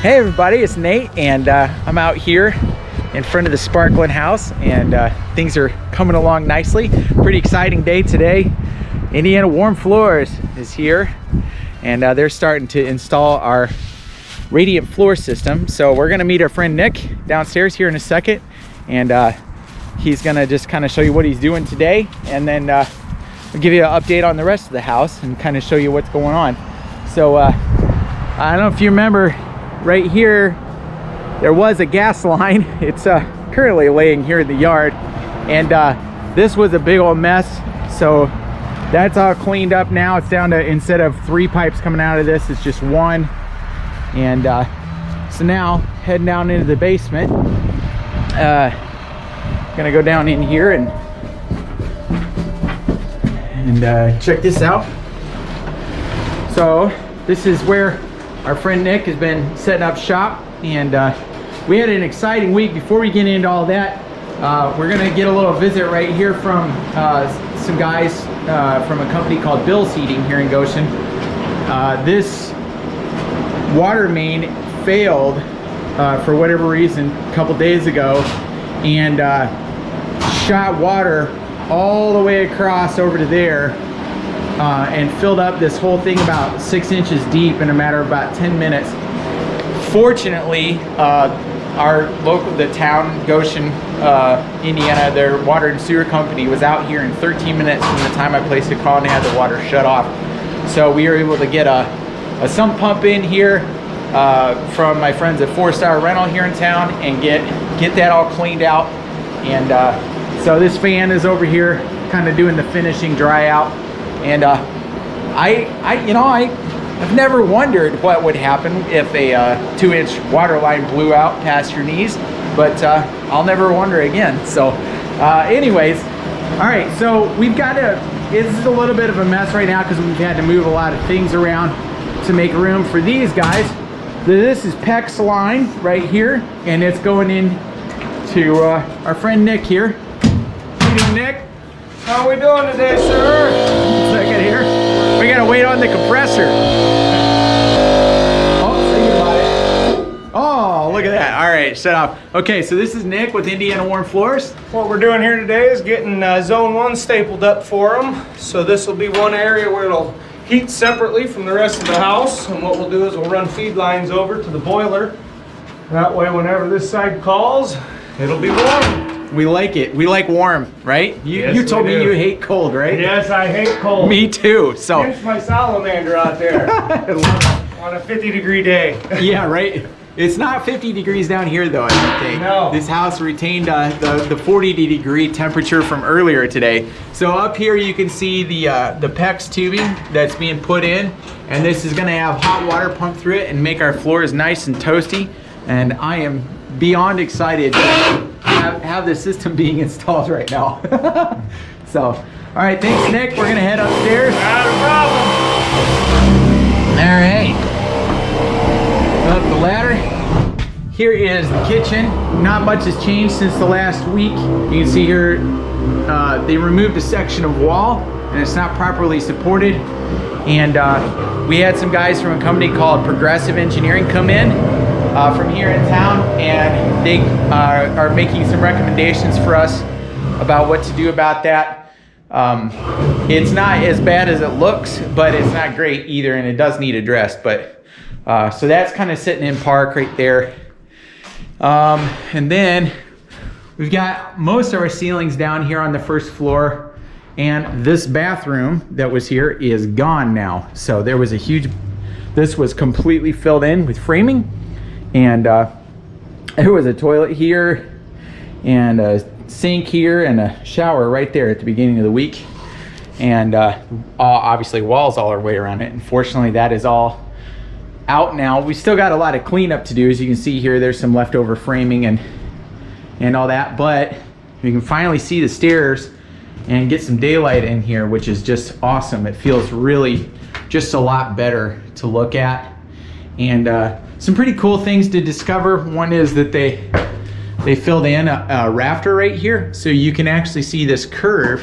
Hey everybody, it's Nate, and I'm out here in front of the Sparklin House, and things are coming along nicely. Pretty exciting day today. Indiana Warm Floors is here, and they're starting to install our radiant floor system. So we're gonna meet our friend Nick downstairs here in a second, and he's gonna just kind of show you what he's doing today, and then I'll give you an update on the rest of the house and kind of show you what's going on. So I don't know if you remember, right here there was a gas line. It's currently laying here in the yard, and this was a big old mess. So that's all cleaned up now. It's down to, instead of 3 pipes coming out of this, it's just 1. And so now heading down into the basement, gonna go down in here and check this out. So this is where our friend Nick has been setting up shop, and we had an exciting week. Before we get into all that, we're gonna get a little visit right here from some guys from a company called Bill's Heating here in Goshen. This water main failed for whatever reason a couple days ago, and shot water all the way across over to there, and filled up this whole thing about 6 inches deep in a matter of about 10 minutes. Fortunately, our local, the town, Goshen, Indiana, their water and sewer company was out here in 13 minutes from the time I placed a call, and they had the water shut off. So we were able to get a sump pump in here from my friends at 4-Star Rental here in town, and get that all cleaned out. And so this fan is over here kind of doing the finishing dry out. And I've never wondered what would happen if a 2-inch water line blew out past your knees, but I'll never wonder again. So anyways, all right, so we've got it's a little bit of a mess right now because we've had to move a lot of things around to make room for these guys. This is PEX line right here, and it's going in to our friend Nick here. How you doing, Nick? How are we doing today, sir? Second here. We gotta wait on the compressor. Oh, thinking about it. Oh, look at that. All right, shut off. Okay, so this is Nick with Indiana Warm Floors. What we're doing here today is getting zone 1 stapled up for them. So this will be one area where it'll heat separately from the rest of the house. And what we'll do is we'll run feed lines over to the boiler. That way, whenever this side calls, it'll be warm. We like it. We like warm, right? You told me you hate cold, right? Yes, I hate cold. Me too. So here's my salamander out there on a 50-degree day. Yeah, right. It's not 50 degrees down here though, I don't think. No. This house retained the 40-degree temperature from earlier today. So up here you can see the PEX tubing that's being put in, and this is gonna have hot water pumped through it and make our floors nice and toasty. And I am beyond excited to have this system being installed right now. So, all right, thanks, Nick. We're gonna head upstairs. Not a problem. All right. Up the ladder. Here is the kitchen. Not much has changed since the last week. You can see here, they removed a section of wall, and it's not properly supported. And we had some guys from a company called Progressive Engineering come in from here in town, and they are making some recommendations for us about what to do about that. It's not as bad as it looks, but it's not great either, and it does need addressed. But so that's kind of sitting in park right there. And then we've got most of our ceilings down here on the first floor, and this bathroom that was here is gone now. So there was this was completely filled in with framing, and there was a toilet here and a sink here and a shower right there at the beginning of the week, and obviously walls all our way around it. Unfortunately, that is all out now. We still got a lot of cleanup to do. As you can see here, there's some leftover framing and all that, but you can finally see the stairs and get some daylight in here, which is just awesome. It feels really just a lot better to look at. And some pretty cool things to discover. One is that they filled in a rafter right here, so you can actually see this curve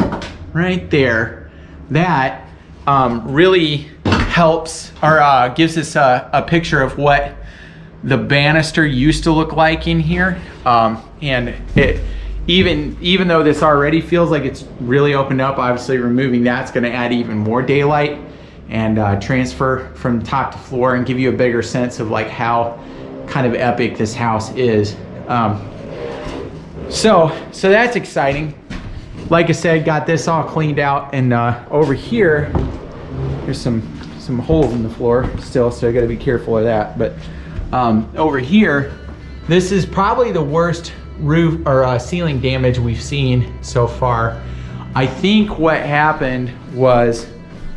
right there. That really helps, or gives us a picture of what the banister used to look like in here. And it, even though this already feels like it's really opened up, obviously removing that's gonna add even more daylight and transfer from top to floor and give you a bigger sense of like how kind of epic this house is. So that's exciting. Like I said, got this all cleaned out, and over here, there's some holes in the floor still, so I gotta be careful of that. But over here, this is probably the worst roof or ceiling damage we've seen so far. I think what happened was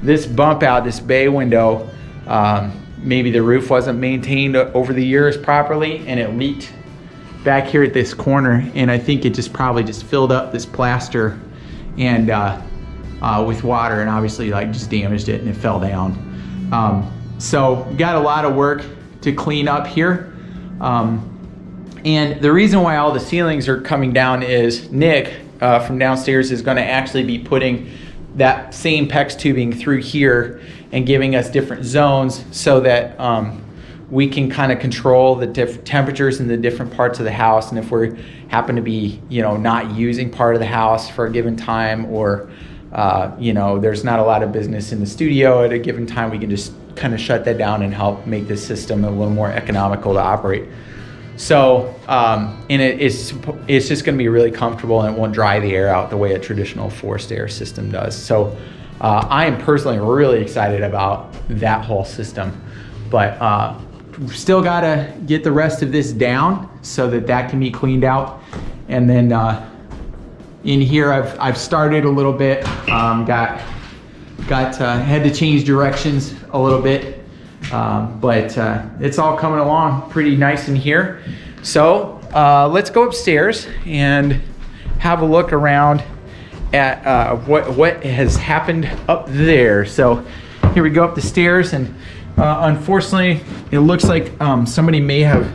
this bump out, this bay window, maybe the roof wasn't maintained over the years properly, and it leaked back here at this corner, and I think it just probably just filled up this plaster and with water, and obviously like just damaged it and it fell down. So got a lot of work to clean up here. And the reason why all the ceilings are coming down is Nick from downstairs is gonna actually be putting that same PEX tubing through here and giving us different zones so that we can kind of control the different temperatures in the different parts of the house. And if we happen to be, you know, not using part of the house for a given time, or you know, there's not a lot of business in the studio at a given time, we can just kind of shut that down and help make this system a little more economical to operate. So, and it's just gonna be really comfortable, and it won't dry the air out the way a traditional forced air system does. So I am personally really excited about that whole system, but still gotta get the rest of this down so that that can be cleaned out. And then in here, I've started a little bit, had to change directions a little bit. But it's all coming along pretty nice in here. So let's go upstairs and have a look around at what has happened up there. So here we go up the stairs, and unfortunately it looks like somebody may have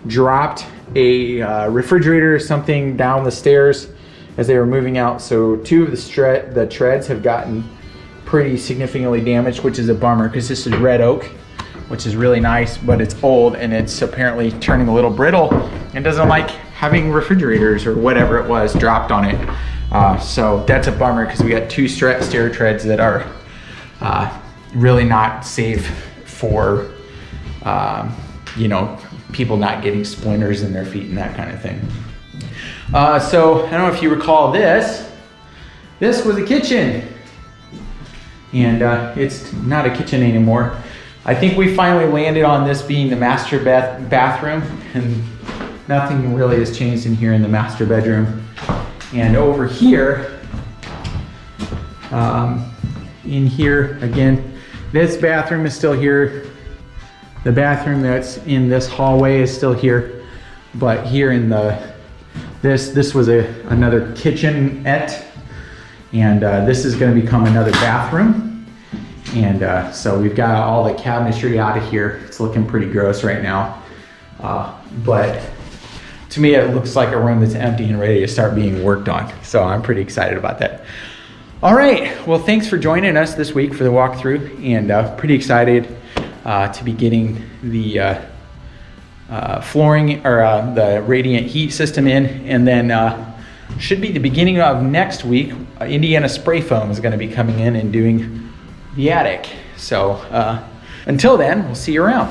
dropped a refrigerator or something down the stairs as they were moving out. So two of the treads have gotten pretty significantly damaged, which is a bummer because this is red oak, which is really nice, but it's old and it's apparently turning a little brittle and doesn't like having refrigerators or whatever it was dropped on it. So that's a bummer because we got two stair treads that are really not safe for you know, people not getting splinters in their feet and that kind of thing. So I don't know if you recall this. This was a kitchen, and it's not a kitchen anymore. I think we finally landed on this being the master bathroom, and nothing really has changed in here in the master bedroom. And over here, in here again, this bathroom is still here. The bathroom that's in this hallway is still here, but here in this was another kitchenette, and this is going to become another bathroom. And so we've got all the cabinetry out of here. It's looking pretty gross right now, but to me it looks like a room that's empty and ready to start being worked on. So I'm pretty excited about that. All right, well, thanks for joining us this week for the walkthrough, and pretty excited to be getting the flooring or the radiant heat system in, and then should be the beginning of next week, Indiana Spray Foam is going to be coming in and doing the attic. So until then, we'll see you around.